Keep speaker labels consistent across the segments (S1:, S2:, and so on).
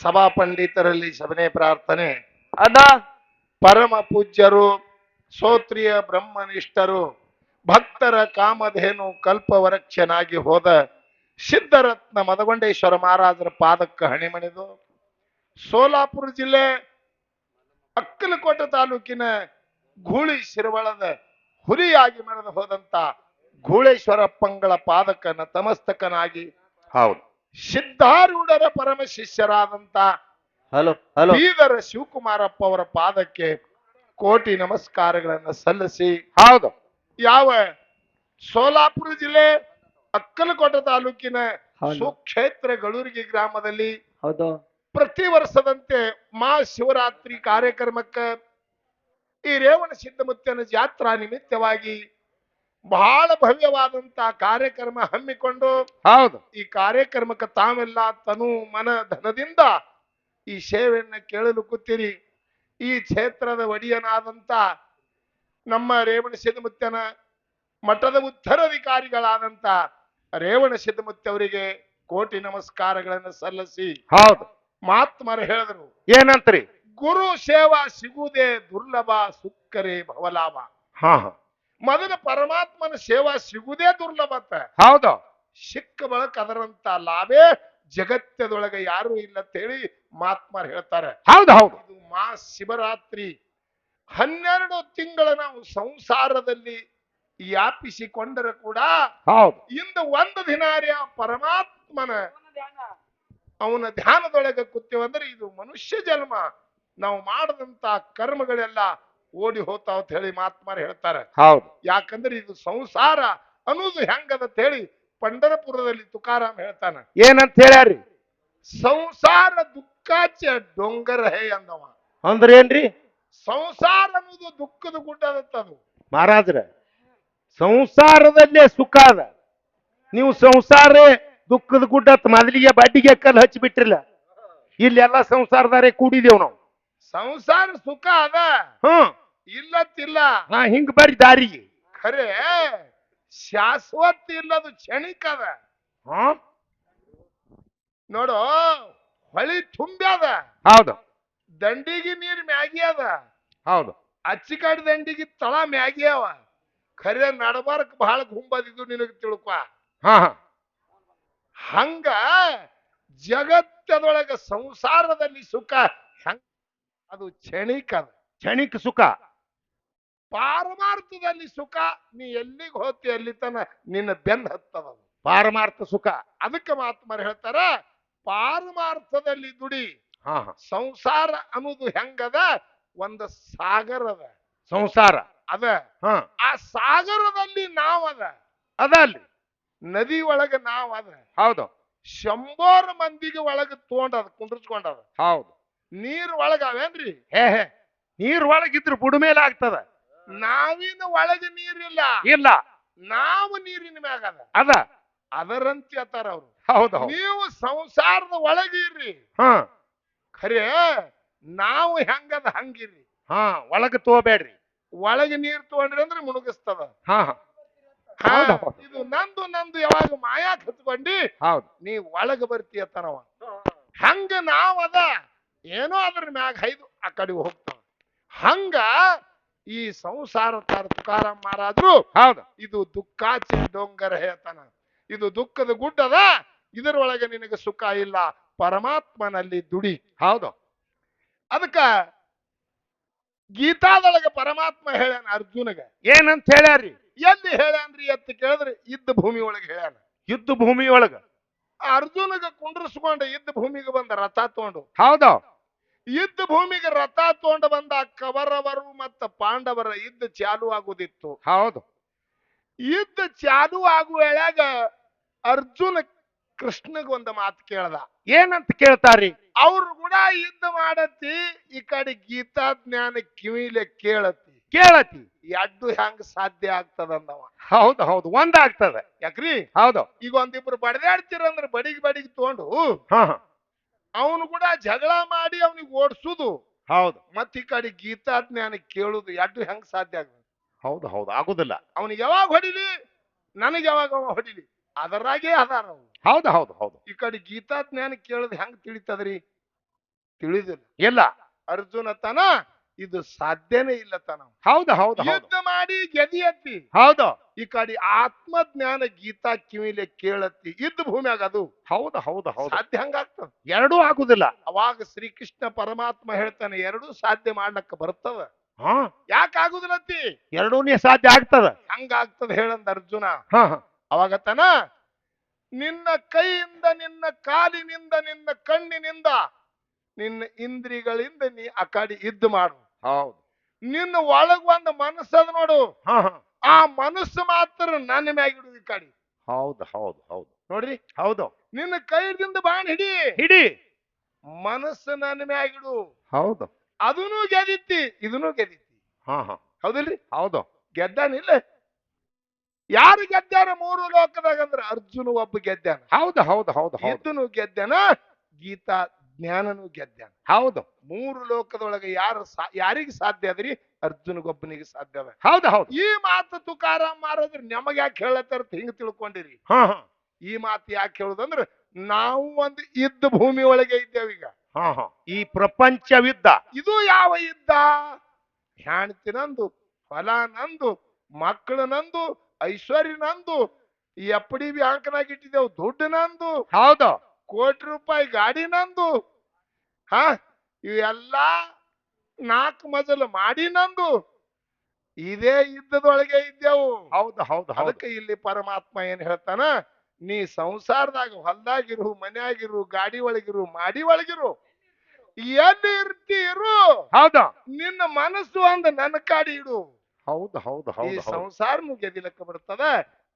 S1: ಸಭಾ ಪಂಡಿತರಲ್ಲಿ ಸಭನೆ ಪ್ರಾರ್ಥನೆ.
S2: ಅದ
S1: ಪರಮ ಪೂಜ್ಯರು, ಶ್ರೋತ್ರಿಯ ಬ್ರಹ್ಮನಿಷ್ಠರು, ಭಕ್ತರ ಕಾಮಧೇನು ಕಲ್ಪವರಕ್ಷನಾಗಿ ಹೋದ ಸಿದ್ಧರತ್ನ ಮದಗೊಂಡೇಶ್ವರ ಮಹಾರಾಜರ ಪಾದಕ್ಕೆ ಹಣಿಮಣಿದು ಸೋಲಾಪುರ ಜಿಲ್ಲೆ ಅಕ್ಕಲಕೋಟೆ ತಾಲೂಕಿನ ಗೂಳಿ ಶಿರವಳದ ಹುಲಿಯಾಗಿ ಮೆರೆದು ಹೋದಂತ ಗೂಳೇಶ್ವರಪ್ಪಂಗಳ ಪಾದಕ್ಕ ನತಮಸ್ತಕನಾಗಿ
S2: ಹೌದು.
S1: ಸಿದ್ಧಾರೂಢರ ಪರಮ ಶಿಷ್ಯರಾದಂತ
S2: ಹಲೋ ಹಲೋ
S1: ಬೀದರ ಶಿವಕುಮಾರಪ್ಪ ಅವರ ಪಾದಕ್ಕೆ ಕೋಟಿ ನಮಸ್ಕಾರಗಳನ್ನು ಸಲ್ಲಿಸಿ,
S2: ಹೌದು.
S1: ಯಾವ ಸೋಲಾಪುರ ಜಿಲ್ಲೆ ಅಕ್ಕಲಕೋಟೆ ತಾಲೂಕಿನ
S2: ಹೌದು.
S1: ಸುಕ್ಷೇತ್ರ ಗಳೂರಿಗೆ ಗ್ರಾಮದಲ್ಲಿ
S2: ಹೌದು.
S1: ಪ್ರತಿ ವರ್ಷದಂತೆ ಮಹಾಶಿವರಾತ್ರಿ ಕಾರ್ಯಕ್ರಮಕ್ಕೆ ಈ ರೇವಣ ಸಿದ್ಧಮುತ್ತನ ಜಾತ್ರಾ ನಿಮಿತ್ತವಾಗಿ ಬಹಳ ಭವ್ಯವಾದಂತ ಕಾರ್ಯಕ್ರಮ ಹಮ್ಮಿಕೊಂಡು,
S2: ಹೌದು.
S1: ಈ ಕಾರ್ಯಕ್ರಮಕ್ಕೆ ತಾವೆಲ್ಲ ತನು ಮನ ಧನದಿಂದ ಈ ಸೇವೆಯನ್ನ ಕೇಳಲು ಕೂತಿರಿ. ಈ ಕ್ಷೇತ್ರದ ಒಡೆಯನಾದಂತ ನಮ್ಮ ರೇವಣ ಸಿದ್ಧಮುತ್ತನ ಮಠದ ಉತ್ತರಾಧಿಕಾರಿಗಳಾದಂತ ರೇವಣ ಸಿದ್ಧಮುತ್ತಿ ಅವರಿಗೆ ಕೋಟಿ ನಮಸ್ಕಾರಗಳನ್ನು ಸಲ್ಲಿಸಿ,
S2: ಹೌದು.
S1: ಮಹಾತ್ಮರು ಹೇಳಿದ್ರು,
S2: ಏನಂತ್ರಿ?
S1: ಗುರು ಸೇವಾ ಸಿಗುವುದೇ ದುರ್ಲಭ, ಸುಕ್ಕರೇ ಭವಲಾಭ.
S2: ಹಾ ಹಾ
S1: ಮೊದಲ ಪರಮಾತ್ಮನ ಸೇವಾ ಸಿಗುವುದೇ ದುರ್ಲಭತ್ತ.
S2: ಹೌದು.
S1: ಸಿಕ್ಕ ಬಳಕ ಅದರಂತ ಲಾಭೇ ಜಗತ್ತದೊಳಗೆ ಯಾರು ಇಲ್ಲ ಅಂತೇಳಿ ಮಹಾತ್ಮರು ಹೇಳ್ತಾರೆ.
S2: ಹೌದು ಹೌದು.
S1: ಇದು ಮಾ ಶಿವರಾತ್ರಿ 12 ತಿಂಗಳ ನಾವು ಸಂಸಾರದಲ್ಲಿ ವ್ಯಾಪಿಸಿಕೊಂಡರೆ ಕೂಡ
S2: ಹೌದು.
S1: ಇಂದು ಒಂದು ದಿನಾರ್ಯ ಪರಮಾತ್ಮನ ಅವನ ಧ್ಯಾನದೊಳಗೆ ಕೂತೀವಂದ್ರೆ ಇದು ಮನುಷ್ಯ ಜನ್ಮ. ನಾವು ಮಾಡದಂತ ಕರ್ಮಗಳೆಲ್ಲ ಓಡಿ ಹೋಗ್ತಾವ ಅಂತ ಹೇಳಿ ಮಹಾತ್ಮರು ಹೇಳ್ತಾರೆ.
S2: ಹೌದು.
S1: ಯಾಕಂದ್ರೆ ಇದು ಸಂಸಾರ ಅನ್ನೋದು ಹೆಂಗದ ಹೇಳಿ ಪಂಡರಪುರದಲ್ಲಿ ತುಕಾರಾಮ್ ಹೇಳ್ತಾನ.
S2: ಏನಂತ ಹೇಳ್ಯಾರಿ?
S1: ಸಂಸಾರ ದುಃಖಾಚ ಡೊಂಗರ ಹೇ ಅಂದವ.
S2: ಅಂದ್ರ ಏನ್ರಿ?
S1: ಸಂಸಾರ ಅನ್ನೋದು ದುಃಖದ ಗುಡ್ಡದತ್ತದು.
S2: ಮಹಾರಾಜ್ರ, ಸಂಸಾರದಲ್ಲೇ ಸುಖ ಅದ. ನೀವು ಸಂಸಾರ ದುಃಖದ ಗುಡ್ಡ ಮೊದಲಿಗೆ ಬಡ್ಡಿಗೆ ಕಲ್ಲು ಹಚ್ಚಿಬಿಟ್ರಿಲ್ಲ. ಇಲ್ಲೆಲ್ಲ ಸಂಸಾರದಾರೆ ಕೂಡಿದೇವ್ ನಾವು.
S1: ಸಂಸಾರ ಸುಖ ಅದ,
S2: ಹ್ಮ್,
S1: ಇಲ್ಲತ್ತಿಲ್ಲ.
S2: ಹಾ, ಹಿಂಗ್ ಬರ್ರಿ ದಾರಿಗೆ.
S1: ಖರೆ ಶಾಶ್ವತ ಇಲ್ಲದು ಕ್ಷಣಿಕ ಅದ.
S2: ಹಾ,
S1: ನೋಡು, ಹೊಳಿ ತುಂಬ್ಯಾದ,
S2: ಹೌದು
S1: ದಂಡಿಗೆ ನೀರ್ ಮ್ಯಾಗಿ ಅದ,
S2: ಹೌದು.
S1: ಅಚ್ಚಿಕಾಡಿ ದಂಡಿಗೆ ತಳ ಮ್ಯಾಗಿ ಅವ. ಖರೆ ನಡಬಾರಕ್ ಬಹಳ ಗುಂಬದಿದ್ದು ನಿನಗೆ ತಿಳ್ಕೊ.
S2: ಹಾ ಹಾ
S1: ಹಂಗ ಜಗತ್ತದೊಳಗ ಸಂಸಾರದಲ್ಲಿ ಸುಖ ಹೆಂಗ ಅದು ಕ್ಷಣಿಕ ಅದ.
S2: ಕ್ಷಣಿಕ ಸುಖ.
S1: ಪಾರಮಾರ್ಥದಲ್ಲಿ ಸುಖ ನೀ ಎಲ್ಲಿಗೆ ಹೋತಿ ಅಲ್ಲಿ ತನ ನಿನ್ನ ಬೆನ್ನ ಹತ್ತದ.
S2: ಪಾರಮಾರ್ಥ ಸುಖ.
S1: ಅದಕ್ಕೆ ಮಹಾತ್ಮರು ಹೇಳ್ತಾರ, ಪಾರಮಾರ್ಥದಲ್ಲಿ ದುಡಿ.
S2: ಹಾ ಹಾ
S1: ಸಂಸಾರ ಅನ್ನೋದು ಹೆಂಗದ, ಒಂದು ಸಾಗರ ಅದ.
S2: ಸಂಸಾರ
S1: ಅದ,
S2: ಹಾ
S1: ಆ ಸಾಗರದಲ್ಲಿ ನಾವದ,
S2: ಅದ ಅಲ್ಲಿ
S1: ನದಿ ಒಳಗ ನಾವದ.
S2: ಹೌದು
S1: 100 ಮಂದಿಗೆ ಒಳಗ ತೊಗೊಂಡದ, ಕುಂಡ್ರಿಸ್ಕೊಂಡದ.
S2: ಹೌದು.
S1: ನೀರ್ ಒಳಗ ಅವೇನ್ರಿ?
S2: ಹೇ ಹೇ, ನೀರ್ ಒಳಗಿದ್ರು ಬುಡ ಮೇಲೆ ಆಗ್ತದ.
S1: ನಾವಿನ ಒಳಗ ನೀರಿಲ್ಲ,
S2: ಇಲ್ಲ,
S1: ನಾವು ನೀರಿನ ಮ್ಯಾಗ ಅದ.
S2: ಅದ
S1: ಅದರಂತೆ ಅತ್ತಾರ ಅವ್ರು.
S2: ಹೌದು ಹೌದು.
S1: ನೀವು ಸಂಸಾರದ ಒಳಗಿರ್ರಿ,
S2: ಹಾ
S1: ಖರೆ ನಾವು ಹೆಂಗದ ಹಂಗಿರ್ರಿ.
S2: ಹಾ, ಒಳಗ ತಗೋಬೇಡ್ರಿ.
S1: ಒಳಗೆ ನೀರ್ ತಗೊಂಡ್ರಿ ಅಂದ್ರೆ ಮುಣಗಿಸ್ತದ.
S2: ಹಾ ಹಾ
S1: ಹಾ,
S2: ಹೌದು ಹೌದು.
S1: ಇದು ನಂದು ಯಾವಾಗ ಮಾಯಾಕ್ ಹತ್ಕೊಂಡಿ
S2: ಹೌದು.
S1: ನೀ ಒಳಗ ಬರ್ತೀಯತ್ತನವ. ಹಂಗ ನಾವದ ಏನೋ ಅದ್ರ ಮ್ಯಾಗ ಹೈದು ಆ ಕಡೆ ಹೋಗ್ತಾವ. ಹಂಗ ಈ ಸಂಸಾರ ತಾರ ತುಕಾರಾಮ್ ಮಹಾರಾಜರು,
S2: ಹೌದು.
S1: ಇದು ದುಃಖಾಚೆ ಡೊಂಗರ ಹೇಳ್ತಾನ. ಇದು ದುಃಖದ ಗುಡ್ಡದ, ಇದರೊಳಗೆ ನಿನಗೆ ಸುಖ ಇಲ್ಲ, ಪರಮಾತ್ಮನಲ್ಲಿ ದುಡಿ.
S2: ಹೌದು.
S1: ಅದಕ್ಕ ಗೀತಾದೊಳಗೆ ಪರಮಾತ್ಮ ಹೇಳ್ಯಾನ ಅರ್ಜುನಗ.
S2: ಏನಂತ ಹೇಳ್ಯಾರಿ?
S1: ಎಲ್ಲಿ ಹೇಳ್ಯಾನ್ರಿ ಅಂತ ಕೇಳಿದ್ರೆ ಇದ್ದ ಭೂಮಿ ಒಳಗೆ ಹೇಳ್ಯಾನ.
S2: ಯುದ್ಧ ಭೂಮಿ ಒಳಗ
S1: ಅರ್ಜುನಗ ಕುಂಡ್ರಸ್ಕೊಂಡು ಇದ್ದ ಭೂಮಿಗೆ ಬಂದ ರಥ ತಗೊಂಡು,
S2: ಹೌದು.
S1: ಯುದ್ಧ ಭೂಮಿಗೆ ರಥ ತಗೊಂಡು ಬಂದ ಕೌರವರು ಮತ್ತ ಪಾಂಡವರ ಯುದ್ಧ ಚಾಲು ಆಗುದಿತ್ತು.
S2: ಹೌದು.
S1: ಯುದ್ಧ ಚಾಲು ಆಗುವ ವೇಳೆಗ ಅರ್ಜುನ ಕೃಷ್ಣಗ ಒಂದು ಮಾತು ಕೇಳ್ದ.
S2: ಏನಂತ ಕೇಳ್ತಾರಿ?
S1: ಅವ್ರು ಕೂಡ ಯುದ್ಧ ಮಾಡತಿ, ಈ ಕಡೆ ಗೀತಾ ಜ್ಞಾನ ಕಿವಿಲೆ ಕೇಳತಿ.
S2: ಕೇಳತಿ.
S1: ಎಡ್ಡು ಹೆಂಗ ಸಾಧ್ಯ ಆಗ್ತದಂದವ.
S2: ಹೌದು ಹೌದು, ಒಂದಾಗ್ತದೆ.
S1: ಯಾಕ್ರಿ?
S2: ಹೌದು.
S1: ಈಗ ಒಂದಿಬ್ರು ಬಡದಾಡ್ತಿರಂದ್ರ ಬಡಿಗೆ ತಗೊಂಡು
S2: ಹಾ ಹಾ
S1: ಅವನು ಕೂಡ ಜಗಳ ಮಾಡಿ ಅವನಿಗೆ ಓಡಿಸುದು,
S2: ಹೌದು.
S1: ಮತ್ತ ಈ ಕಡೆ ಗೀತಾ ಜ್ಞಾನ ಕೇಳುದು, ಎಡ್ಡು ಹೆಂಗ್ ಸಾಧ್ಯ ಆಗ್ತದೆ?
S2: ಹೌದು ಹೌದು, ಆಗುದಿಲ್ಲ.
S1: ಅವನಿಗೆ ಯಾವಾಗ ಹೊಡಿಲಿ, ನನಗೆ ಯಾವಾಗ ಅವ ಹೊಡಿಲಿ, ಅದರಾಗೆ ಅದಾರ ಅವ್ರು.
S2: ಹೌದು ಹೌದು ಹೌದು.
S1: ಈ ಕಡೆ ಗೀತಾ ಜ್ಞಾನ ಕೇಳದ್ ಹೆಂಗ್ ತಿಳಿತದ್ರಿ? ತಿಳಿದಿಲ್ಲ.
S2: ಇಲ್ಲ.
S1: ಅರ್ಜುನ ತನ ಇದು ಸಾಧ್ಯನೇ ಇಲ್ಲ ತನ.
S2: ಹೌದು ಹೌದು ಹೌದು
S1: ಯುದ್ಧ ಮಾಡಿ ಗೆದಿಯತ್ತಿ,
S2: ಹೌದು
S1: ಈ ಕಡೆ ಆತ್ಮಜ್ಞಾನ ಗೀತಾ ಕಿವಿಲೆ ಕೇಳತ್ತಿ, ಯುದ್ಧ ಭೂಮಿಯಾಗ ಅದು
S2: ಹೌದು ಹೌದು ಹೌದು
S1: ಸಾಧ್ಯ ಹಂಗಾಗ್ತದ.
S2: ಎರಡೂ ಆಗುದಿಲ್ಲ.
S1: ಅವಾಗ ಶ್ರೀಕೃಷ್ಣ ಪರಮಾತ್ಮ ಹೇಳ್ತಾನೆ, ಎರಡೂ ಸಾಧ್ಯ ಮಾಡ್ಲಕ್ಕ ಬರ್ತದ.
S2: ಹಾ
S1: ಯಾಕೆ ಆಗುದಿಲ್ಲತ್ತಿ?
S2: ಎರಡೂನೇ ಸಾಧ್ಯ ಆಗ್ತದ.
S1: ಹಂಗಾಗ್ತದ ಹೇಳಂದ ಅರ್ಜುನ.
S2: ಹಾ ಹಾ
S1: ಅವಾಗ ತನ ನಿನ್ನ ಕೈಯಿಂದ, ನಿನ್ನ ಕಾಲಿನಿಂದ, ನಿನ್ನ ಕಣ್ಣಿನಿಂದ, ನಿನ್ನ ಇಂದ್ರಿಗಳಿಂದ ನೀ ಆ ಕಡೆ ಯುದ್ಧ ಮಾಡು.
S2: ಹೌದು.
S1: ನಿನ್ನ ಒಳಗ್ ಒಂದು ಮನಸ್ಸದ ನೋಡು,
S2: ಹಾ ಹಾ
S1: ಆ ಮನಸ್ಸು ಮಾತ್ರ ನನ್ನ ಮ್ಯಾಗಿಡು ಈ ಕಡೆ.
S2: ಹೌದು ಹೌದು ಹೌದು
S1: ನೋಡ್ರಿ,
S2: ಹೌದು.
S1: ನಿನ್ನ ಕೈದಿಂದ ಬಾಣ ಹಿಡಿ,
S2: ಹಿಡಿ.
S1: ಮನಸ್ಸು ನನ್ನ ಮ್ಯಾಗಿಡು.
S2: ಹೌದು.
S1: ಅದನ್ನು ಗೆದಿತ್ತಿ, ಇದನ್ನು ಗೆದಿತ್ತಿ.
S2: ಹಾ ಹಾ
S1: ಹೌದಿಲ್ರಿ?
S2: ಹೌದು.
S1: ಗೆದ್ದಾನಿಲ್ಲ. ಯಾರು ಗೆದ್ದಾರ ಮೂರು ಲೋಕದಾಗ ಅಂದ್ರೆ ಅರ್ಜುನ ಒಬ್ಬ ಗೆದ್ದಾನ.
S2: ಹೌದು ಹೌದು ಹೌದು ಹೌದು
S1: ಯುದ್ಧನು ಗೆದ್ದಾನ, ಗೀತಾ ಜ್ಞಾನನು ಗೆದ್ದಾನ.
S2: ಹೌದು
S1: ಮೂರು ಲೋಕದೊಳಗೆ ಯಾರಿಗೆ ಸಾಧ್ಯ ಅದ್ರಿ? ಅರ್ಜುನಗೊಬ್ಬನಿಗೆ ಸಾಧ್ಯ ಅದ.
S2: ಹೌದು ಹೌದು.
S1: ಈ ಮಾತು ತುಕಾರಾಮ್ ಮಾರೋದ್ರಿ ನಮಗ್ ಯಾಕೆ ಹೇಳತ್ತಾರ ಹಿಂಗ ತಿಳ್ಕೊಂಡಿರಿ.
S2: ಹಾ ಹಾ
S1: ಈ ಮಾತು ಯಾಕೆ ಹೇಳುದಂದ್ರ, ನಾವು ಒಂದು ಯುದ್ಧ ಭೂಮಿ ಒಳಗೆ ಇದ್ದೇವೀಗ.
S2: ಹಾ ಹಾ ಈ ಪ್ರಪಂಚವಿದ್ದ.
S1: ಇದು ಯಾವ ಯುದ್ಧ? ಹೆಣ್ತಿ ನಂದು, ಹೊಲ ನಂದು, ಮಕ್ಕಳು ನಂದು, ಐಶ್ವರ್ಯ ನಂದು, ಈ ಎಪ್ಪಡಿ ಬ್ಯಾಂಕ್ನಾಗ ಇಟ್ಟಿದ್ದೇವು ದುಡ್ಡು ನಂದು,
S2: ಹೌದು.
S1: ಕೋಟಿ ರೂಪಾಯಿ ಗಾಡಿ ನಂದು, ಹಾ ಇವೆಲ್ಲಾ 4 ಮಜಲು ಮಾಡಿ ನಂದು. ಇದೇ ಯುದ್ಧದೊಳಗೆ ಇದ್ದೇವು.
S2: ಹೌದು ಹೌದು ಹೌದು
S1: ಅದಕ್ಕೆ ಇಲ್ಲಿ ಪರಮಾತ್ಮ ಏನ್ ಹೇಳ್ತಾನ, ನೀ ಸಂಸಾರದಾಗ ಹೊಲ್ದಾಗಿರು, ಮನ್ಯಾಗಿರು, ಗಾಡಿ ಒಳಗಿರು, ಮಾಡಿ ಒಳಗಿರು, ಎಲ್ಲಿ ಇರ್ತೀರು,
S2: ಹೌದು
S1: ನಿನ್ನ ಮನಸ್ಸು ಅಂದ ನನ್ನ ಕಾಡಿ ಇಡು.
S2: ಹೌದು ಹೌದು
S1: ಈ
S2: ಹೌದು ಹೌದು
S1: ಸಂಸಾರನು ಗೆದಿಲಕ್ಕ ಬರ್ತದ,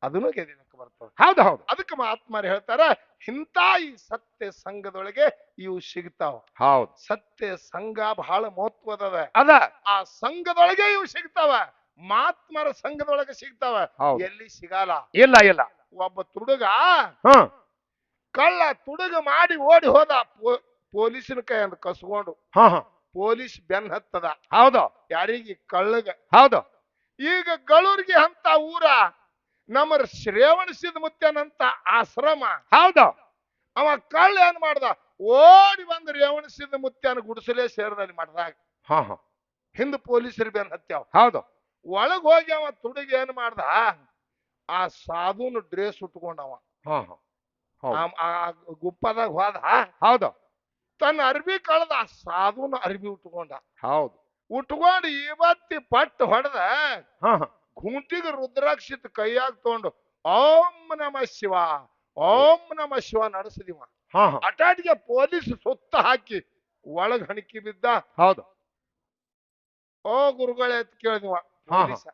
S1: ಅದನ್ನು ಗೆದಿಲಕ್ಕ ಬರ್ತದ.
S2: ಹೌದು ಹೌದು
S1: ಅದಕ್ಕೆ ಮಹಾತ್ಮರು ಹೇಳ್ತಾರ, ಇಂಥ ಈ ಸತ್ಯ ಸಂಘದೊಳಗೆ ಇವು ಸಿಗ್ತಾವ.
S2: ಹೌದು.
S1: ಸತ್ಯ ಸಂಘ ಬಹಳ ಮಹತ್ವದ.
S2: ಅದ
S1: ಆ ಸಂಘದೊಳಗೆ ಇವು ಸಿಗ್ತಾವ. ಮಹಾತ್ಮರ ಸಂಘದೊಳಗೆ ಸಿಗ್ತಾವ,
S2: ಹೌದು.
S1: ಎಲ್ಲಿ ಸಿಗಲ್ಲ.
S2: ಇಲ್ಲ ಇಲ್ಲ.
S1: ಒಬ್ಬ ತುಡುಗ
S2: ಹಾ
S1: ಕಳ್ಳ ತುಡುಗ ಮಾಡಿ ಓಡಿ ಹೋದ, ಪೊಲೀಸಿನ ಕೈ ಅಂದ್ ಕಸ್ಕೊಂಡು.
S2: ಹಾ ಹಾ
S1: ಪೊಲೀಸ್ ಬೆನ್ ಹತ್ತದ.
S2: ಹೌದು
S1: ಯಾರಿಗೆ? ಕಳ್ಳಗ.
S2: ಹೌದು.
S1: ಈಗ ಗಳೂರಿಗೆ ಅಂತ ಊರ, ನಮ್ಮ ಶ್ರೇವಣಿಸಿದ ಮುತ್ಯನಂತ ಆಶ್ರಮ.
S2: ಹೌದು.
S1: ಅವ ಕಳ್ಳ ಏನ್ ಮಾಡ್ದ, ಓಡಿ ಬಂದು ರೇವಣಿಸಿದ ಮುತ್ಯನ ಗುಡಿಸಲೇ ಸೇರದಲ್ಲಿ ಮಾಡ್ದಾಗ
S2: ಹಾ ಹಾ
S1: ಹಿಂದ ಪೊಲೀಸರು ಬೆನ್ ಹತ್ಯಾವ.
S2: ಹೌದು.
S1: ಒಳಗ್ ಹೋಗಿ ಅವ ತುಡುಗ ಏನ್ ಮಾಡ್ದ, ಆ ಸಾಧುನ ಡ್ರೆಸ್ ಉಟ್ಕೊಂಡವ.
S2: ಹಾ ಹಾ ಹೌದು.
S1: ಆ ಗುಪ್ಪದಾಗ ಹೋದ,
S2: ಹೌದು.
S1: ತನ್ನ ಅರ್ಬಿ ಕಳೆದ, ಆ ಸಾಧುನ ಅರ್ಬಿ ಉಟ್ಕೊಂಡ.
S2: ಹೌದು.
S1: ಉಟ್ಕೊಂಡು ಇವತ್ತಿ ಪಟ್ಟು ಹೊಡೆದ,
S2: ಹಾ ಹಾ
S1: ಗುಂಟಿಗೆ ರುದ್ರಾಕ್ಷಿತ್ ಕೈಯಾಗ ತಗೊಂಡು ಓಂ ನಮ ಶಿವ, ಓಂ ನಮ ಶಿವ ನಡೆಸಿದಿವ.
S2: ಹಾ ಹಾ
S1: ಅಟಾಟಿಗೆ ಪೊಲೀಸ್ ಸುತ್ತ ಹಾಕಿ ಒಳಗ್ ಹಣಿಕಿ ಬಿದ್ದ.
S2: ಹೌದು.
S1: ಓ ಗುರುಗಳೇ ಅಂತ ಕೇಳಿದ್ವ.
S2: ಹಾ,
S1: ಪೊಲೀಸ,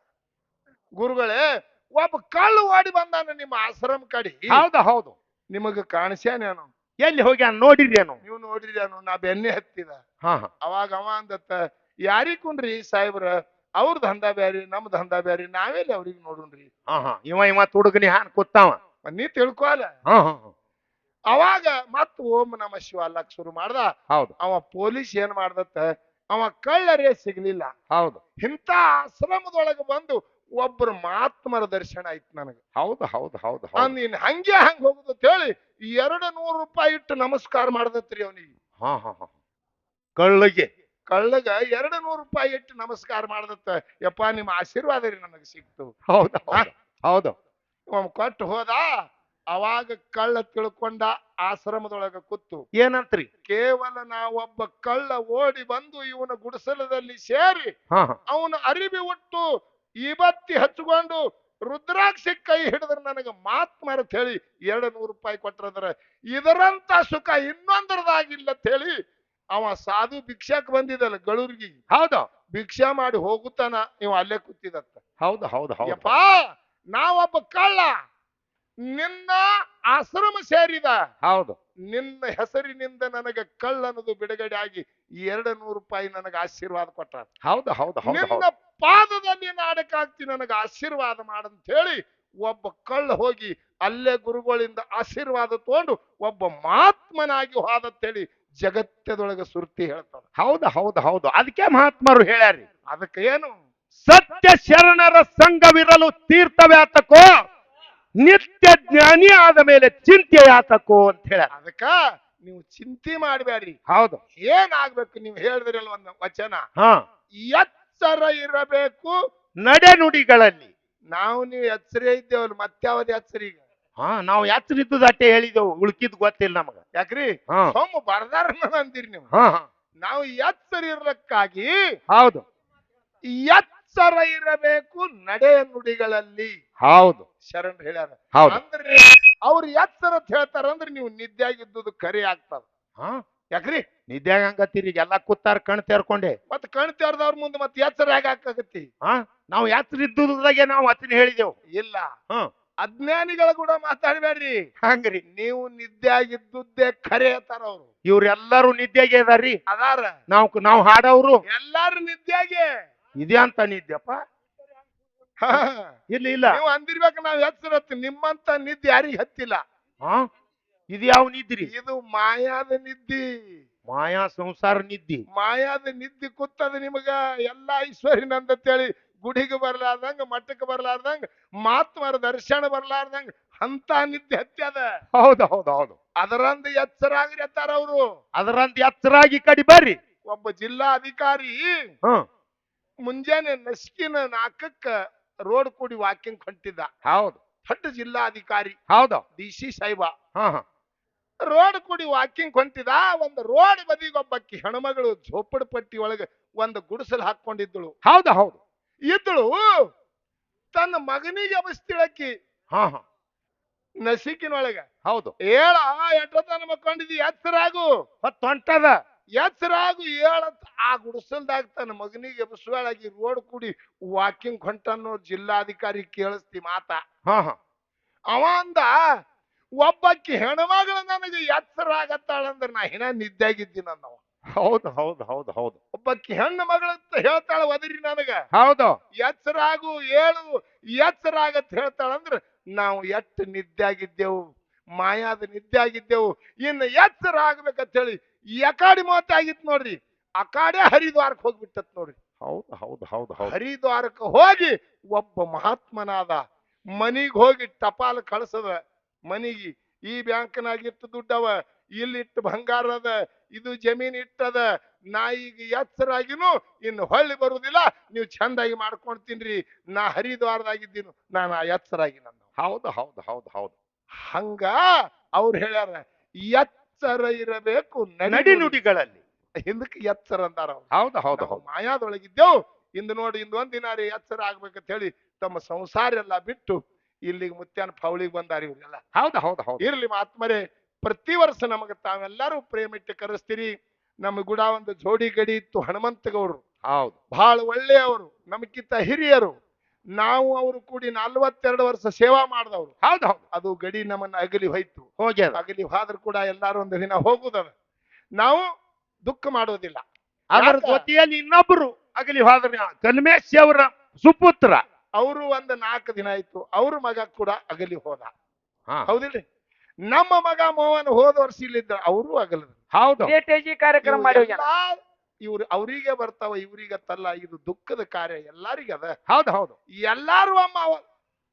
S1: ಗುರುಗಳೇ ಒಬ್ಬ ಕಳ್ಳು ಓಡಿ ಬಂದಾನ ನಿಮ್ಮ ಆಶ್ರಮ ಕಡಿ,
S2: ಹೌದು ಹೌದು.
S1: ನಿಮಗ ಕಾಣಿಸ್ಯಾನೇನು?
S2: ಎಲ್ಲಿ ಹೋಗಿ ನೋಡಿರೇನು?
S1: ನೀವು ನೋಡಿರೇನು? ನಾ ಬೆನ್ನೆ ಹತ್ತಿದ.
S2: ಹಾ ಹಾ
S1: ಅವಾಗ ಅವ ಅಂದತ್ತ, ಯಾರಿಗ್ ಕುಂಡ್ರಿ ಸಾಹೇಬ್ರ, ಅವ್ರ ದಂಧ ಬ್ಯಾರಿ, ನಮ್ ದಂಧ ಬ್ಯಾರಿ, ನಾವೆಲ್ಲಿ ಅವ್ರಿಗೆ ನೋಡುನ್ರಿ.
S2: ಹಾ ಹಾ ಇವ ತುಡುಗನಿ ಹಾನ್ ಕೂತಾವ.
S1: ನೀ ತಿಳ್ಕೊಲ್ಲ.
S2: ಹಾ ಹಾ
S1: ಅವಾಗ ಮತ್ ಓಂ ನಮ ಶಿವ ಅಲ್ಲಕ್ ಶುರು ಮಾಡ್ದ.
S2: ಹೌದು.
S1: ಅವ ಪೊಲೀಸ್ ಏನ್ ಮಾಡ್ದತ್ತ, ಅವ ಕಳ್ಳರೇ ಸಿಗ್ಲಿಲ್ಲ.
S2: ಹೌದು.
S1: ಇಂಥ ಆಶ್ರಮದೊಳಗೆ ಬಂದು ಒಬ್ಬರು ಮಹಾತ್ಮರ ದರ್ಶನ ಆಯ್ತು ನನಗೆ.
S2: ಹೌದು ಹೌದು ಹೌದು ಹೌದು.
S1: ನೀನ್ ಹಂಗೆ ಹಂಗ ಹೋಗುದು ಅಂತ ಹೇಳಿ 200 ರೂಪಾಯಿ ಇಟ್ಟು ನಮಸ್ಕಾರ ಮಾಡ್ದತ್ರಿ ಅವನಿಗೆ.
S2: ಹಾ ಹಾ ಹಾ ಕಳ್ಳಗೆ
S1: ಕಳ್ಳಗ 200 ರೂಪಾಯಿ ಇಟ್ಟು ನಮಸ್ಕಾರ ಮಾಡ್ದತ್ತ. ಯಪ್ಪ ನಿಮ್ಮ ಆಶೀರ್ವಾದ ರೀ ನನಗೆ ಸಿಕ್ತು.
S2: ಹೌದು ಹೌದು.
S1: ಕೊಟ್ಟು ಹೋದ. ಅವಾಗ ಕಳ್ಳ ತಿಳ್ಕೊಂಡ, ಆಶ್ರಮದೊಳಗ ಕೂತು
S2: ಏನಂತ್ರಿ?
S1: ಕೇವಲ ನಾವೊಬ್ಬ ಕಳ್ಳ ಓಡಿ ಬಂದು ಇವನ ಗುಡಿಸಲದಲ್ಲಿ ಸೇರಿ
S2: ಹಾ ಹಾ
S1: ಅವನ ಅರಿವಿ ಉಟ್ಟು ಈಬತ್ತಿ ಹಚ್ಕೊಂಡು ರುದ್ರಾಕ್ಷಿ ಕೈ ಹಿಡಿದ್ರೆ ನನಗೆ ಮಾತ್ ಮರತ್ ಹೇಳಿ 200 ರೂಪಾಯಿ ಕೊಟ್ರಂದ್ರ ಇದರಂತ ಸುಖ ಇನ್ನೊಂದರದಾಗಿಲ್ಲ ಅಂತ ಹೇಳಿ ಅವ ಸಾಧು ಭಿಕ್ಷಾಕ್ ಬಂದಿದ್ದಲ್ಲ ಗಳೂರ್ಗಿ.
S2: ಹೌದು.
S1: ಭಿಕ್ಷಾ ಮಾಡಿ ಹೋಗುತ್ತಾನ, ಇವ ಅಲ್ಲೇ ಕೂತಿದತ್ತ.
S2: ಹೌದು ಹೌದು ಹೌದು.
S1: ಯಪ್ಪ ನಾವೊಬ್ಬ ಕಳ್ಳ ನಿನ್ನ ಆಶ್ರಮ ಸೇರಿದ,
S2: ಹೌದು.
S1: ನಿನ್ನ ಹೆಸರಿನಿಂದ ನನಗೆ ಕಳ್ಳನದು ಬಿಡುಗಡೆ ಆಗಿ 200 ರೂಪಾಯಿ ನನಗೆ ಆಶೀರ್ವಾದ ಕೊಟ್ಟ.
S2: ಹೌದು ಹೌದು ಹೌದು
S1: ನಿನ್ನ
S2: ಹೌದು.
S1: ಪಾದದಲ್ಲಿ ನಾಡಕಾಗ್ತಿ ನನಗೆ ಆಶೀರ್ವಾದ ಮಾಡಂತ ಹೇಳಿ ಒಬ್ಬ ಕಳ್ಳ ಹೋಗಿ ಅಲ್ಲೇ ಗುರುಗಳಿಂದ ಆಶೀರ್ವಾದ ತಗೊಂಡು ಒಬ್ಬ ಮಹಾತ್ಮನಾಗಿ ಹೋದಂತೇಳಿ ಜಗತ್ತದೊಳಗೆ ಸುರ್ತಿ ಹೇಳ್ತಾರೆ.
S2: ಹೌದು ಹೌದು ಹೌದು. ಅದಕ್ಕೆ ಮಹಾತ್ಮರು ಹೇಳ್ಯಾರಿ,
S1: ಅದಕ್ಕೆ ಏನು
S2: ಸತ್ಯ ಶರಣರ ಸಂಘವಿರಲು ತೀರ್ಥವ್ಯಾತಕೋ, ನಿತ್ಯ ಜ್ಞಾನಿ ಆದ ಮೇಲೆ ಚಿಂತೆ ಯಾತಕೋ ಅಂತ ಹೇಳ.
S1: ಅದಕ್ಕ ನೀವು ಚಿಂತೆ ಮಾಡಬೇಡ್ರಿ.
S2: ಹೌದು.
S1: ಏನಾಗ್ಬೇಕು ನೀವು ಹೇಳಿದ್ರಲ್ಲ ಒಂದು ವಚನ,
S2: ಹಾ,
S1: ಎಚ್ಚರ ಇರಬೇಕು.
S2: ನಡೆ ನುಡಿಗಳಲ್ಲಿ.
S1: ನಾವು ನೀವು ಎಚ್ಚರೇ ಇದ್ದೇವಲ್ಲ, ಮತ್ಯಾವದು ಎಚ್ಚರ ಈಗ?
S2: ಹಾ, ನಾವು ಎಚ್ಚರ ಇದ್ದದ ಅಟ್ಟೆ ಹೇಳಿದೆವು, ಉಳ್ಕಿದ್ ಗೊತ್ತಿಲ್ಲ ನಮಗ.
S1: ಯಾಕ್ರಿ
S2: ಹಾ,
S1: ಸೋಮ ಬರ್ದಾರ ಅಂತೀರಿ ನೀವು?
S2: ಹಾ, ಹಾ,
S1: ನಾವು ಎಚ್ಚರ ಇರ್ಲಕ್ಕಾಗಿ
S2: ಹೌದು,
S1: ಎಚ್ಚರ ಇರಬೇಕು ನಡೆ ನುಡಿಗಳಲ್ಲಿ.
S2: ಹೌದು,
S1: ಶರಣ್ ಹೇಳ್ಯಾರ.
S2: ಹೌದು.
S1: ಅಂದ್ರೆ ಅವ್ರು ಎಚ್ಚರ ಅಂತ ಹೇಳ್ತಾರ ಅಂದ್ರೆ ನೀವು ನಿದ್ಯಾಗಿದ್ದುದು ಕರೆ ಆಗ್ತದ.
S2: ಹಾ,
S1: ಯಾಕ್ರಿ
S2: ನಿದ್ಯಾಗ ಹಂಗತ್ತೀರಿ, ಎಲ್ಲ ಕೂತಾರ ಕಣ್ ತೆರ್ಕೊಂಡೆ.
S1: ಮತ್ ಕಣ್ ತೆರೆದವ್ರ ಮುಂದೆ ಮತ್ತೆ ಎಚ್ಚರ ಹೇಗೆ ಹಾಕಾಗತ್ತಿ?
S2: ಹಾ, ನಾವು ಎಚ್ಚರ ಇದ್ದುದಾಗೆ ನಾವು ಅತ್ತಿನ ಹೇಳಿದೆವು.
S1: ಇಲ್ಲ,
S2: ಹಾ,
S1: ಅಜ್ಞಾನಿಗಳ ಕೂಡ ಮಾತಾಡ್ಬೇಡ್ರಿ.
S2: ಹಂಗ್ರಿ.
S1: ನೀವು ನಿದ್ಯಾಗಿದ್ದುದೇ ಖರೆ ಅಂತಾರ ಅವ್ರು.
S2: ಇವ್ರೆಲ್ಲರೂ ನಿದ್ಯಾಗೆ ಅದಾರಿ.
S1: ಅದಾರ,
S2: ನಾವು ಹಾಡವ್ರು
S1: ಎಲ್ಲಾರು ನಿದ್ಯಾಗೆ.
S2: ಇದೇ ಅಂತ ನಿದ್ಯಪ್ಪ.
S1: ಹಾ,
S2: ಇಲ್ಲ ಇಲ್ಲ.
S1: ನೀವು ಅಂದಿರ್ಬೇಕು ನಾವ್ ಎಚ್ಚರ ಹತ್ತಿ. ನಿಮ್ಮಂತ ನಿದ್ದೆ ಯಾರಿಗ ಹತ್ತಿಲ್ಲ.
S2: ಹಾ, ಇದು ಯಾವ ನಿದ್ರಿ?
S1: ಇದು ಮಾಯಾದ ನಿದ್ದಿ.
S2: ಮಾಯಾ ಸಂಸಾರ ನಿದ್ದಿ.
S1: ಮಾಯಾದ ನಿದ್ದಿ ಕೂತದ ನಿಮಗ. ಎಲ್ಲ ಐಶ್ವರ್ಯನಂದತೇಳಿ ಗುಡಿಗೆ ಬರ್ಲಾರ್ದಂಗ, ಮಠಕ್ಕೆ ಬರ್ಲಾರ್ದಂಗ, ಮಾತ್ಮರ ದರ್ಶನ ಬರ್ಲಾರ್ದಂಗ ಅಂತ ನಿದ್ದೆ ಹತ್ಯದ.
S2: ಹೌದು ಹೌದು ಹೌದು.
S1: ಅದರಂದ ಎಚ್ಚರ ಆಗ್ರಿ ಅತ್ತಾರ ಅವರು.
S2: ಅದರಂತ ಎಚ್ಚರಾಗಿ ಕಡಿ ಬರ್ರಿ.
S1: ಒಬ್ಬ ಜಿಲ್ಲಾ ಅಧಿಕಾರಿ
S2: ಹ್ಮ್,
S1: ಮುಂಜಾನೆ ನಸ್ಕಿನ 4ಕ್ಕ ರೋಡ್ ಕೂಡಿ ವಾಕಿಂಗ್ ಹೊಂಟಿದ್ದ.
S2: ಹೌದು
S1: ದೊಡ್ಡ ಜಿಲ್ಲಾಧಿಕಾರಿ
S2: ಹೌದು.
S1: DC ಸಾಹೇಬ
S2: ಹಾ ಹಾ,
S1: ರೋಡ್ ಕೂಡಿ ವಾಕಿಂಗ್ ಹೊಂಟಿದ. ಒಂದು ರೋಡ್ ಬದಿಗೊಬ್ಬಕ್ಕಿ ಹೆಣ್ಮಗಳು ಝೋಪಡ ಪಟ್ಟಿ ಒಳಗೆ ಒಂದು ಗುಡಿಸಲು ಹಾಕೊಂಡಿದ್ದಳು.
S2: ಹೌದು ಹೌದು.
S1: ಇದ್ದಳು ತನ್ನ ಮಗನಿಗೆ ಅಬಸ್ತಿಳಕ್ಕಿ
S2: ಹಾ ಹಾ,
S1: ನಸಿಕಿನೊಳಗ.
S2: ಹೌದು.
S1: ಏಳ ಎಷ್ಟೊತ್ತನ ಮಕ್ಕೊಂಡಿದ್ದಿ, ಎಚ್ಚರಾಗು,
S2: ಹೊತ್ತು ಹೊಂಟದ.
S1: ಎಚ್ಚರಾಗು ಏಳಂತ ಆ ಗುಡಿಸಲ್ದಾಗ ತನ್ನ ಮಗನಿಗೆ ಎಬಸುವಳಾಗಿ ರೋಡ್ ಕೂಡಿ ವಾಕಿಂಗ್ ಹೊಂಟನ್ನೋ ಜಿಲ್ಲಾಧಿಕಾರಿ ಕೇಳಿಸ್ತಿ ಮಾತ.
S2: ಹಾ ಹಾ,
S1: ಅವ ಅಂದ, ಒಬ್ಬಕ್ಕಿ ಹೆಣ್ಮಗಳು ನನಗೆ ಎಚ್ಚರ ಆಗತ್ತಾಳಂದ್ರ ನಾ ಹಿನ ನಿದ್ದಾಗಿದ್ದೀನಿ ಅಂದವ.
S2: ಹೌದು ಹೌದು ಹೌದು ಹೌದು.
S1: ಒಬ್ಬಕ್ಕಿ ಹೆಣ್ಣು ಮಗಳಂತ ಹೇಳ್ತಾಳ ಒದರಿ ನನಗ,
S2: ಹೌದು.
S1: ಎಚ್ಚರಾಗು ಏಳು, ಎಚ್ಚರ ಆಗತ್ ಹೇಳ್ತಾಳಂದ್ರ ನಾವು ಎಷ್ಟು ನಿದ್ದಾಗಿದ್ದೆವು, ಮಾಯಾದ ನಿದ್ದಾಗಿದ್ದೆವು. ಇನ್ನು ಎಚ್ಚರ ಆಗ್ಬೇಕಂತ ಹೇಳಿ ಯಕಾಡಿ ಮಾತ ಆಗಿತ್ ನೋಡ್ರಿ. ಅಕಾಡೆ ಹರಿದ್ವಾರಕ್ಕೆ ಹೋಗ್ಬಿಟ್ಟತ್ ನೋಡ್ರಿ.
S2: ಹೌದು ಹೌದು ಹೌದು ಹೌದು.
S1: ಹರಿದ್ವಾರಕ್ಕೆ ಹೋಗಿ ಒಬ್ಬ ಮಹಾತ್ಮನಾದ ಮನಿಗ್ ಹೋಗಿ ಟಪಾಲ್ ಕಳ್ಸದ. ಮನಿಗೆ ಈ ಬ್ಯಾಂಕ್ನಾಗ ಇಟ್ಟು ದುಡ್ಡವ, ಇಲ್ಲಿಟ್ಟು ಬಂಗಾರ ಅದ, ಇದು ಜಮೀನ್ ಇಟ್ಟದ, ನಾ ಈಗ ಎಚ್ಚರಾಗಿನು ಇನ್ನು ಹೊಳ್ಳಿ ಬರುದಿಲ್ಲ, ನೀವು ಚಂದಾಗಿ ಮಾಡ್ಕೊಂಡ್ತೀನ್ರಿ, ನಾ ಹರಿದ್ವಾರದಾಗಿದ್ದೀನು, ನಾನು ಎಚ್ಚರಾಗಿ ನನ್ನ.
S2: ಹೌದು ಹೌದು ಹೌದು ಹೌದು.
S1: ಹಂಗ ಅವ್ರು ಹೇಳ್ಯಾರ, ಎಚ್ಚರ ಇರಬೇಕು
S2: ನಡಿ ನುಡಿಗಳಲ್ಲಿ.
S1: ಹಿಂದಕ್ಕೆ ಎಚ್ಚರ ಅಂತಾರ ಅವ್ರು.
S2: ಹೌದು ಹೌದು
S1: ನಾವು
S2: ಹೌದು.
S1: ಮಾಯಾದೊಳಗಿದ್ದೆವು. ಇಂದು ನೋಡಿ, ಇಂದು ಒಂದಿನ ರೀ ಎಚ್ಚರ ಆಗ್ಬೇಕಂತ ಹೇಳಿ ತಮ್ಮ ಸಂಸಾರ ಎಲ್ಲ ಬಿಟ್ಟು ಇಲ್ಲಿಗೆ ಮುತ್ಯಾನ ಫವಳಿಗೆ ಬಂದಾರ ಇವ್ರೆಲ್ಲ.
S2: ಹೌದು ಹೌದು ಹೌದು.
S1: ಇರ್ಲಿ ಮಾತ್ಮರೇ, ಪ್ರತಿ ವರ್ಷ ನಮಗ ತಾವೆಲ್ಲರೂ ಪ್ರೇಮಿಟ್ಟು ಕರೆಸ್ತೀರಿ. ನಮ್ ಕೂಡ ಒಂದು ಜೋಡಿ ಗಡಿ ಇತ್ತು, ಹನುಮಂತ ಗೌಡ್ರು.
S2: ಹೌದು.
S1: ಬಹಳ ಒಳ್ಳೆಯವರು, ನಮಗಿಂತ ಹಿರಿಯರು. ನಾವು ಅವರು ಕೂಡಿ 42 ವರ್ಷ ಸೇವಾ ಮಾಡಿದವರು.
S2: ಹೌದು ಹೌದು.
S1: ಅದು ಗಡಿ ನಮ್ಮನ್ನ ಅಗಲಿ ಹೋಯ್ತು.
S2: ಹೋಗ್ಯದ.
S1: ಅಗಲಿ ಹೋದ್ರು ಕೂಡ ಎಲ್ಲಾರು ಒಂದು ದಿನ ಹೋಗುದದ. ನಾವು ದುಃಖ ಮಾಡೋದಿಲ್ಲ.
S2: ಅದರ ಜೊತೆಯಲ್ಲಿ ಇನ್ನೊಬ್ರು ಅಗಲಿ ಹೋದ್ರ ಕಲ್ಮೇಶ್ ಅವರ ಸುಪುತ್ರ.
S1: ಅವರು ಒಂದು 4 ದಿನ ಆಯ್ತು, ಅವ್ರ ಮಗ ಕೂಡ ಅಗಲಿ ಹೋದ.
S2: ಹಾ,
S1: ಹೌದಿಲ್ರಿ? ನಮ್ಮ ಮಗ ಮೋಹನ್ ಹೋದ ವರ್ಷ ಇಲ್ಲಿದ್ದ, ಅವರು ಅಗಲದ.
S2: ಹೌದು.
S3: ಕಾರ್ಯಕ್ರಮ ಮಾಡಿ
S1: ಇವ್ರು ಅವರಿಗೆ ಬರ್ತಾವ, ಇವ್ರಿಗತ್ತಲ್ಲ. ಇದು ದುಃಖದ ಕಾರ್ಯ ಎಲ್ಲರಿಗ ಅದ.
S2: ಹೌದು ಹೌದು.
S1: ಎಲ್ಲಾರು ಅಮ್ಮ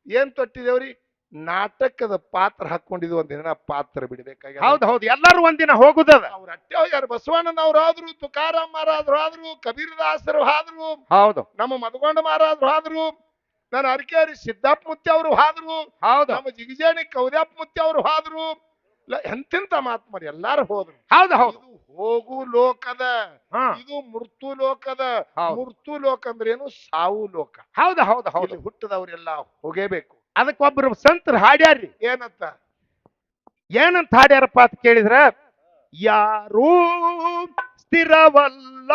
S1: ಏನ್ ತೊಟ್ಟಿದೇವ್ರಿ, ನಾಟಕದ ಪಾತ್ರ ಹಾಕೊಂಡಿದ್ವಿ. ಒಂದಿನ ಪಾತ್ರ ಬಿಡ್ಬೇಕಾಗ.
S2: ಹೌದು ಹೌದು. ಎಲ್ಲರೂ ಒಂದಿನ ಹೋಗುದದ.
S1: ಅವ್ರ ಅಟ್ಟೆ ಹೋಗ್ಯಾರ. ಬಸವಣ್ಣನವ್ರು ಆದ್ರು, ತುಕಾರಾಮ್ ಮಹಾರಾಜರು ಆದ್ರು, ಕಬೀರದಾಸರು ಆದ್ರು,
S2: ಹೌದು.
S1: ನಮ್ಮ ಮದಗೊಂಡ ಮಹಾರಾಜರು ಆದ್ರು, ನನ್ನ ಅರಕೇರಿ ಸಿದ್ದಪ್ಪ ಮುತ್ತಿ ಅವರು ಹಾದ್ರು,
S2: ಹೌದು.
S1: ನಮ್ಮ ಜಿಗಜೇಣಿ ಕೌದ್ಯಪ್ಪ ಮುತ್ತಿ ಅವರು ಹಾದ್ರು. ಎಂತೆಂತ ಮಾತ್ಮರಿ ಎಲ್ಲಾರು ಹೋದ್ರು.
S2: ಹೌದು ಹೌದು.
S1: ಇದು ಹೋಗು ಲೋಕದ,
S2: ಹಾ,
S1: ಇದು ಮೃತ್ಯು ಲೋಕದ.
S2: ಹೌದು.
S1: ಮೃತ್ಯು ಲೋಕ ಅಂದ್ರೆ ಏನು? ಸಾವು ಲೋಕ.
S2: ಹೌದು ಹೌದು ಹೌದು.
S1: ಇಲ್ಲಿ ಹುಟ್ಟದವ್ರೆಲ್ಲ ಹೋಗೇಬೇಕು.
S2: ಅದಕ್ಕೊಬ್ರು ಸಂತರು ಹಾಡ್ಯಾರ್ರಿ.
S1: ಏನಂತ?
S2: ಏನಂತ ಹಾಡ್ಯಾರಪ್ಪ ಅಂತ ಕೇಳಿದ್ರ, ಯಾರೂ ಸ್ಥಿರವಲ್ಲ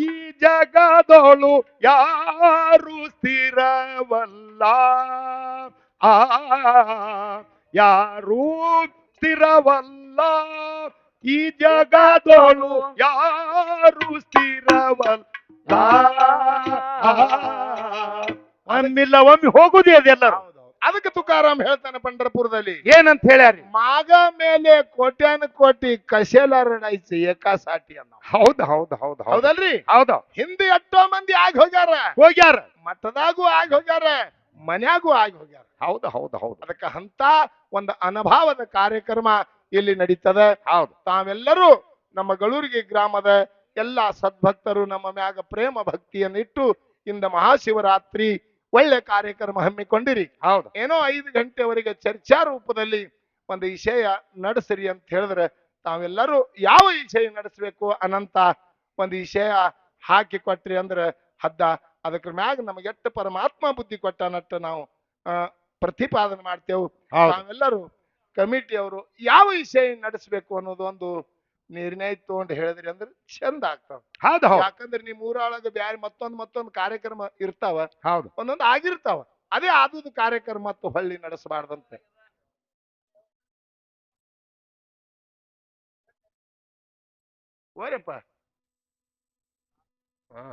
S2: ಈ ಜಗದೋಳು, ಯಾರು ಸ್ಥಿರವಲ್ಲ, ಆ ಯಾರೂ ಸ್ಥಿರವಲ್ಲ ಈ ಜಗದೋಳು, ಯಾರು ಸ್ಥಿರವಲ್ಲ. ಒಮ್ಮಿಲ್ಲ ಒಮ್ಮೆ ಹೋಗುದೇ ಅದೆಲ್ಲರೂ.
S1: ಅದಕ್ಕೆ ತುಕಾರಾಮ್ ಹೇಳ್ತಾನೆ ಪಂಡರಪುರದಲ್ಲಿ,
S2: ಏನಂತ ಹೇಳ್ಯಾರಿ?
S1: ಮಾಗ ಮೇಲೆ ಕೋಟ್ಯಾನ ಕೋಟಿ ಕಶೇಲಾರಡಾಯ್ತು ಏಕಾಸಾಟಿ ಅನ್ನ.
S2: ಹೌದು ಹೌದು ಹೌದು ಹೌದು.
S1: ಹೌದಲ್ರಿ?
S2: ಹೌದು.
S1: ಹಿಂದೆ ಎಷ್ಟೋ ಮಂದಿ ಆಗಿ ಹೋಗ್ಯಾರ,
S2: ಹೋಗ್ಯಾರ.
S1: ಮಠದಾಗೂ ಆಗಿ ಹೋಗ್ಯಾರ, ಮನ್ಯಾಗೂ ಆಗಿ ಹೋಗ್ಯಾರ.
S2: ಹೌದು ಹೌದು ಹೌದು.
S1: ಅದಕ್ಕೆ ಅಂತ ಒಂದು ಅನುಭವದ ಕಾರ್ಯಕ್ರಮ ಇಲ್ಲಿ ನಡೀತದ.
S2: ಹೌದು.
S1: ತಾವೆಲ್ಲರೂ ನಮ್ಮ ಗಳೂರಿಗೆ ಗ್ರಾಮದ ಎಲ್ಲಾ ಸದ್ಭಕ್ತರು ನಮ್ಮ ಮ್ಯಾಗ ಪ್ರೇಮ ಭಕ್ತಿಯನ್ನು ಇಟ್ಟು ಇಂದ ಮಹಾಶಿವರಾತ್ರಿ ಒಳ್ಳೆ ಕಾರ್ಯಕ್ರಮ ಹಮ್ಮಿಕೊಂಡಿರಿ.
S2: ಹೌದು.
S1: ಏನೋ 5 ಗಂಟೆವರೆಗೆ ಚರ್ಚಾ ರೂಪದಲ್ಲಿ ಒಂದು ವಿಷಯ ನಡೆಸಿರಿ ಅಂತ ಹೇಳಿದ್ರೆ ತಾವೆಲ್ಲರೂ ಯಾವ ವಿಷಯ ನಡೆಸಬೇಕು ಅನಂತ ಒಂದು ವಿಷಯ ಹಾಕಿ ಕೊಟ್ರಿ ಅಂದ್ರೆ ಹದ್ದ ಅದಕ್ಕೆ ಮ್ಯಾಗ ನಮಗೆ ಎಷ್ಟು ಪರಮಾತ್ಮ ಬುದ್ಧಿ ಕೊಟ್ಟನಟ್ಟು ನಾವು ಪ್ರತಿಪಾದನೆ ಮಾಡ್ತೇವೆ.
S2: ಹೌದು.
S1: ನಾವೆಲ್ಲರೂ ಕಮಿಟಿಯವರು ಯಾವ ವಿಷಯ ನಡೆಸಬೇಕು ಅನ್ನೋದು ಒಂದು ನಿರ್ಣಯ ತಗೊಂಡು ಹೇಳಿದ್ರಿ ಅಂದ್ರೆ ಚಂದ ಆಗ್ತಾವ.
S2: ಹೌದು. ಹೌದು.
S1: ಯಾಕಂದ್ರೆ ನಿಮ್ ಊರೊಳಗೆ ಬ್ಯಾರೆ ಮತ್ತೊಂದು ಕಾರ್ಯಕ್ರಮ ಇರ್ತಾವ,
S2: ಹೌದು.
S1: ಒಂದೊಂದು ಆಗಿರ್ತಾವ. ಅದೇ ಆದುದು ಕಾರ್ಯಕ್ರಮ ಮತ್ತು ಹೊಳ್ಳಿ ನಡೆಸಬಾರ್ದಂತೆ. ಓರಪ್ಪ. ಹಾ